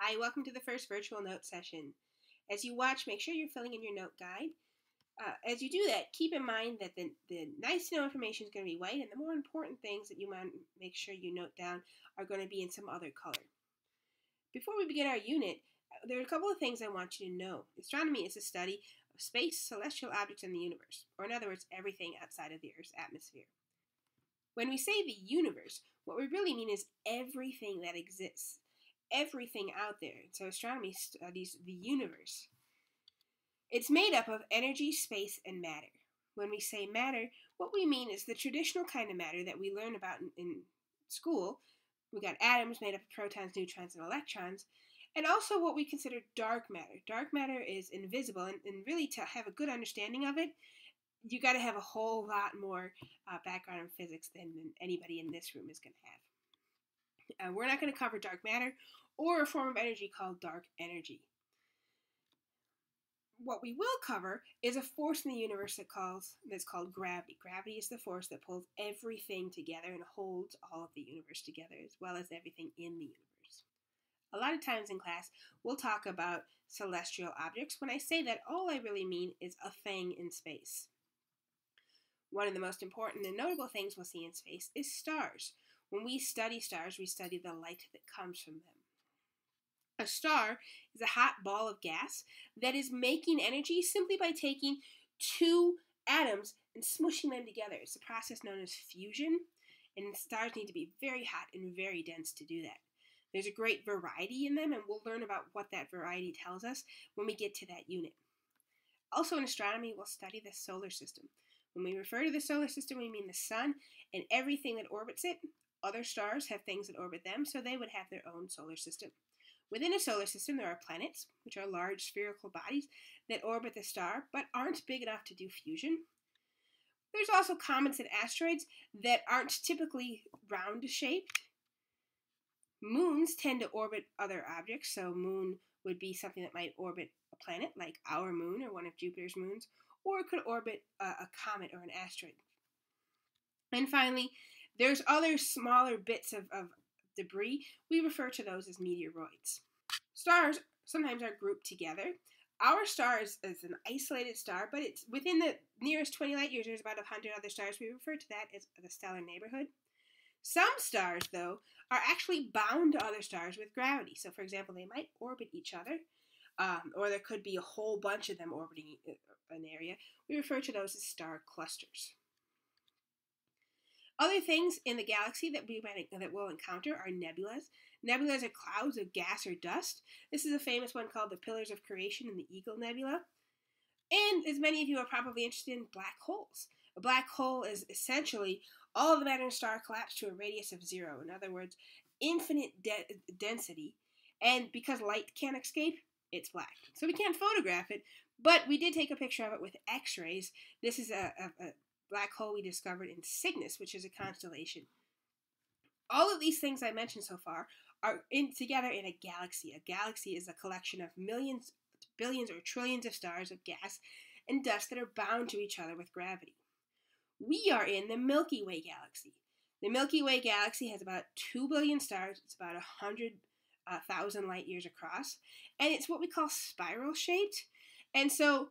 Hi, welcome to the first virtual note session. As you watch, make sure you're filling in your note guide. As you do that, keep in mind that the nice to know information is going to be white, and the more important things that you want to make sure you note down are going to be in some other color. Before we begin our unit, there are a couple of things I want you to know. Astronomy is the study of space, celestial objects, and the universe, or in other words, everything outside of the Earth's atmosphere. When we say the universe, what we really mean is everything that exists. Everything out there. So astronomy studies the universe. It's made up of energy, space, and matter. When we say matter, what we mean is the traditional kind of matter that we learn about in school. We got atoms made up of protons, neutrons, and electrons, and also what we consider dark matter. Dark matter is invisible, and really to have a good understanding of it, you got to have a whole lot more background in physics than anybody in this room is going to have. We're not going to cover dark matter or a form of energy called dark energy. What we will cover is a force in the universe that's called gravity. Gravity is the force that pulls everything together and holds all of the universe together, as well as everything in the universe. A lot of times in class, we'll talk about celestial objects. When I say that, all I really mean is a thing in space. One of the most important and notable things we'll see in space is stars. When we study stars, we study the light that comes from them. A star is a hot ball of gas that is making energy simply by taking two atoms and smushing them together. It's a process known as fusion, and stars need to be very hot and very dense to do that. There's a great variety in them, and we'll learn about what that variety tells us when we get to that unit. Also in astronomy, we'll study the solar system. When we refer to the solar system, we mean the sun and everything that orbits it. Other stars have things that orbit them, so they would have their own solar system. Within a solar system, there are planets, which are large spherical bodies that orbit the star, but aren't big enough to do fusion. There's also comets and asteroids that aren't typically round-shaped. Moons tend to orbit other objects, so moon would be something that might orbit a planet, like our moon or one of Jupiter's moons, or it could orbit a comet or an asteroid. And finally, there's other smaller bits of debris. We refer to those as meteoroids. Stars sometimes are grouped together. Our star is an isolated star, but it's within the nearest 20 light years. There's about 100 other stars. We refer to that as the stellar neighborhood. Some stars, though, are actually bound to other stars with gravity. So, for example, they might orbit each other, or there could be a whole bunch of them orbiting an area. We refer to those as star clusters. Other things in the galaxy that we'll encounter are nebulas. Nebulas are clouds of gas or dust. This is a famous one called the Pillars of Creation in the Eagle Nebula. And as many of you are probably interested in black holes. A black hole is essentially all of the matter in a star collapsed to a radius of 0. In other words, infinite density. And because light can't escape, it's black. So we can't photograph it, but we did take a picture of it with X-rays. This is a black hole we discovered in Cygnus, which is a constellation. All of these things I mentioned so far are together in a galaxy. A galaxy is a collection of millions, billions, or trillions of stars of gas and dust that are bound to each other with gravity. We are in the Milky Way galaxy. The Milky Way galaxy has about 2 billion stars. It's about 100,000 light years across, and it's what we call spiral shaped. And so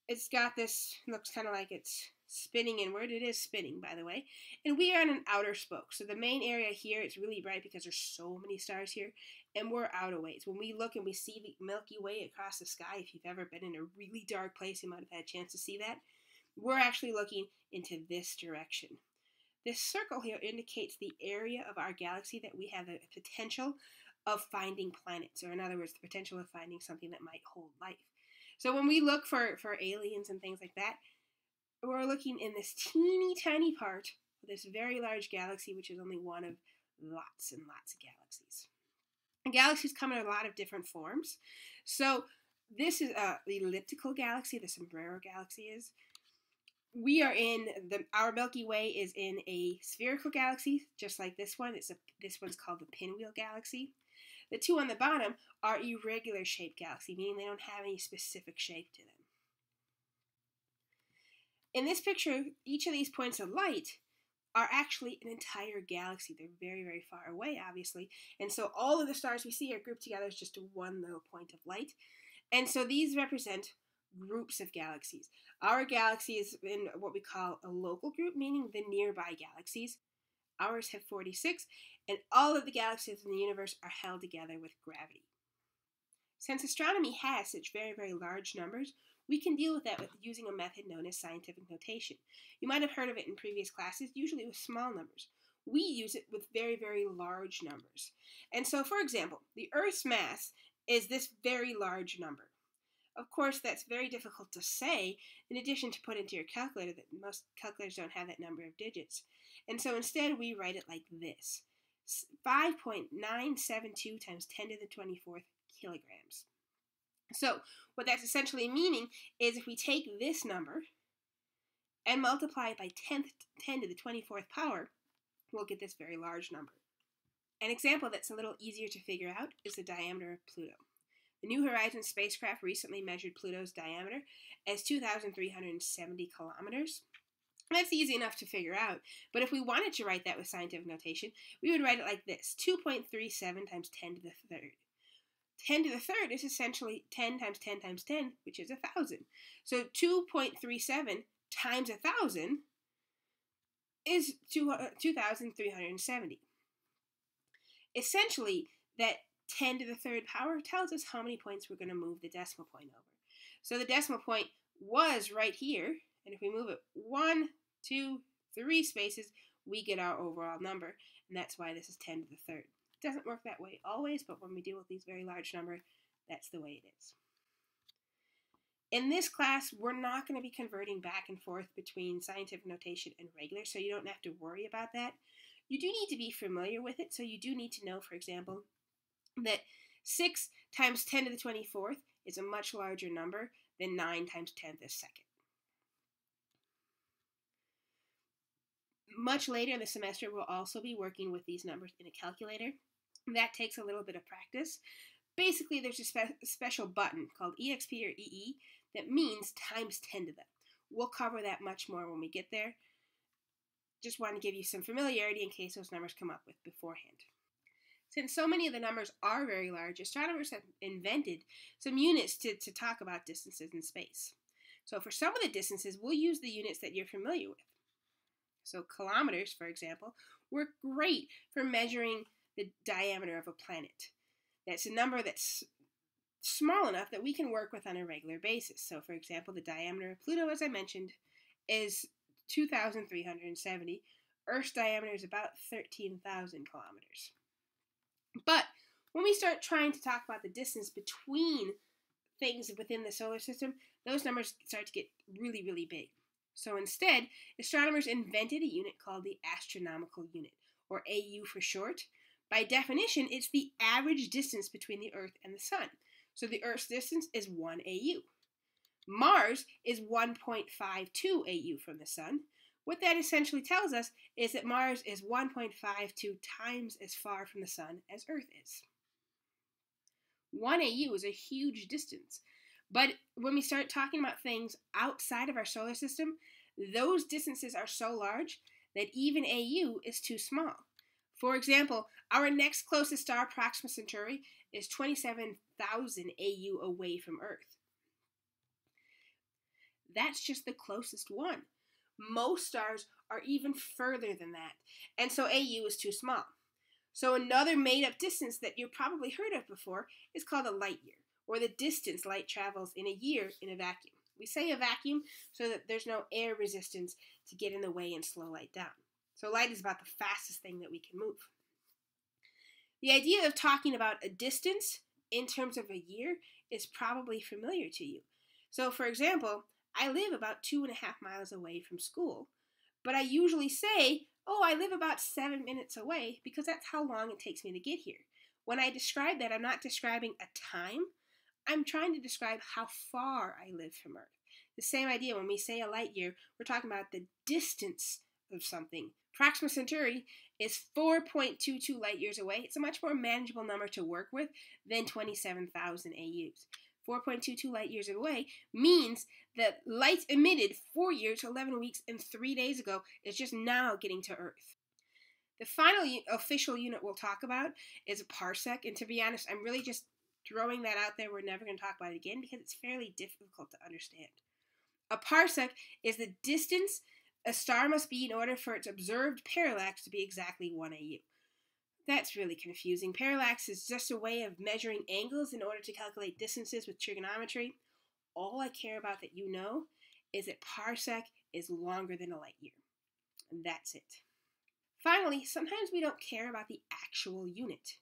it's got this, looks kind of like it's spinning inward. It is spinning, by the way. And we are in an outer spoke. So the main area here, it's really bright because there's so many stars here, and we're out of ways. When we look and we see the Milky Way across the sky, if you've ever been in a really dark place, you might have had a chance to see that. We're actually looking into this direction. This circle here indicates the area of our galaxy that we have the potential of finding planets, or in other words, the potential of finding something that might hold life. So when we look for aliens and things like that, we're looking in this teeny tiny part of this very large galaxy, which is only one of lots and lots of galaxies. And galaxies come in a lot of different forms. So this is the elliptical galaxy, the sombrero galaxy is. We are in our Milky Way is in a spherical galaxy, just like this one. This one's called the pinwheel galaxy. The two on the bottom are irregular shaped galaxy, meaning they don't have any specific shape to them. In this picture, each of these points of light are actually an entire galaxy. They're very, very far away, obviously. And so all of the stars we see are grouped together as just one little point of light. And so these represent groups of galaxies. Our galaxy is in what we call a local group, meaning the nearby galaxies. Ours have 46, and all of the galaxies in the universe are held together with gravity. Since astronomy has such very, very large numbers, we can deal with that with using a method known as scientific notation. You might have heard of it in previous classes, usually with small numbers. We use it with very, very large numbers. And so, for example, the Earth's mass is this very large number. Of course, that's very difficult to say, in addition to put into your calculator that most calculators don't have that number of digits. And so instead, we write it like this: 5.972 times 10 to the 24th kilograms. So what that's essentially meaning is if we take this number and multiply it by 10 to the 24th power, we'll get this very large number. An example that's a little easier to figure out is the diameter of Pluto. The New Horizons spacecraft recently measured Pluto's diameter as 2,370 kilometers. That's easy enough to figure out, but if we wanted to write that with scientific notation, we would write it like this: 2.37 times 10 to the third. 10 to the third is essentially 10 times 10 times 10, which is 1,000. So 2.37 times 1,000 is 2,370. Essentially, that 10 to the third power tells us how many points we're going to move the decimal point over. So the decimal point was right here, and if we move it 1, 2, 3 spaces, we get our overall number, and that's why this is 10 to the third. It doesn't work that way always, but when we deal with these very large numbers, that's the way it is. In this class, we're not going to be converting back and forth between scientific notation and regular, so you don't have to worry about that. You do need to be familiar with it, so you do need to know, for example, that 6 times 10 to the 24th is a much larger number than 9 times 10 to the second. Much later in the semester, we'll also be working with these numbers in a calculator. That takes a little bit of practice. Basically, there's a special button called EXP or EE that means times 10 to them. We'll cover that much more when we get there. Just want to give you some familiarity in case those numbers come up with beforehand. Since so many of the numbers are very large, astronomers have invented some units to talk about distances in space. So for some of the distances, we'll use the units that you're familiar with. So kilometers, for example, work great for measuring the diameter of a planet. That's a number that's small enough that we can work with on a regular basis. So for example, the diameter of Pluto, as I mentioned, is 2,370. Earth's diameter is about 13,000 kilometers. But when we start trying to talk about the distance between things within the solar system, those numbers start to get really, really big. So instead, astronomers invented a unit called the astronomical unit, or AU for short. By definition, it's the average distance between the Earth and the Sun. So the Earth's distance is 1 AU. Mars is 1.52 AU from the Sun. What that essentially tells us is that Mars is 1.52 times as far from the Sun as Earth is. 1 AU is a huge distance. But when we start talking about things outside of our solar system, those distances are so large that even AU is too small. For example, our next closest star, Proxima Centauri, is 27,000 AU away from Earth. That's just the closest one. Most stars are even further than that, and so AU is too small. So another made-up distance that you've probably heard of before is called a light year, or the distance light travels in a year in a vacuum. We say a vacuum so that there's no air resistance to get in the way and slow light down. So light is about the fastest thing that we can move. The idea of talking about a distance in terms of a year is probably familiar to you. So for example, I live about 2.5 miles away from school, but I usually say, oh, I live about 7 minutes away because that's how long it takes me to get here. When I describe that, I'm not describing a time. I'm trying to describe how far I live from Earth. The same idea when we say a light year, we're talking about the distance of something. Proxima Centauri is 4.22 light years away. It's a much more manageable number to work with than 27,000 AUs. 4.22 light years away, means that light emitted 4 years, 11 weeks, and 3 days ago is just now getting to Earth. The final official unit we'll talk about is a parsec, and to be honest, I'm really just throwing that out there. We're never going to talk about it again because it's fairly difficult to understand. A parsec is the distance a star must be in order for its observed parallax to be exactly 1 AU. That's really confusing. Parallax is just a way of measuring angles in order to calculate distances with trigonometry. All I care about that you know is that parsec is longer than a light year. And that's it. Finally, sometimes we don't care about the actual unit.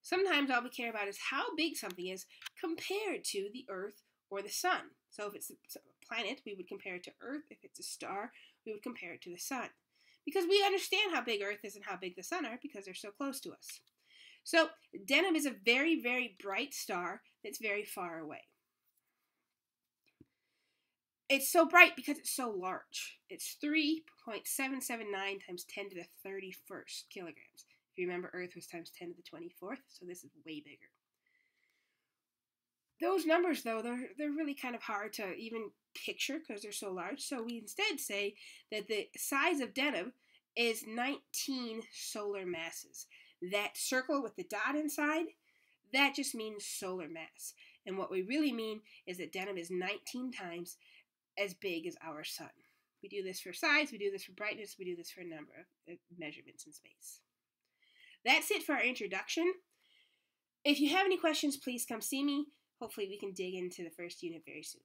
Sometimes all we care about is how big something is compared to the Earth or the Sun. So if it's a planet, we would compare it to Earth. If it's a star, we would compare it to the Sun. Because we understand how big Earth is and how big the Sun are because they're so close to us. So Deneb is a very, very bright star that's very far away. It's so bright because it's so large. It's 3.779 times 10 to the 31st kilograms. If you remember, Earth was times 10 to the 24th, so this is way bigger. Those numbers, though, they're really kind of hard to even picture because they're so large. So we instead say that the size of Deneb is 19 solar masses. That circle with the dot inside, that just means solar mass. And what we really mean is that Deneb is 19 times as big as our sun. We do this for size, we do this for brightness, we do this for a number of measurements in space. That's it for our introduction. If you have any questions, please come see me. Hopefully we can dig into the first unit very soon.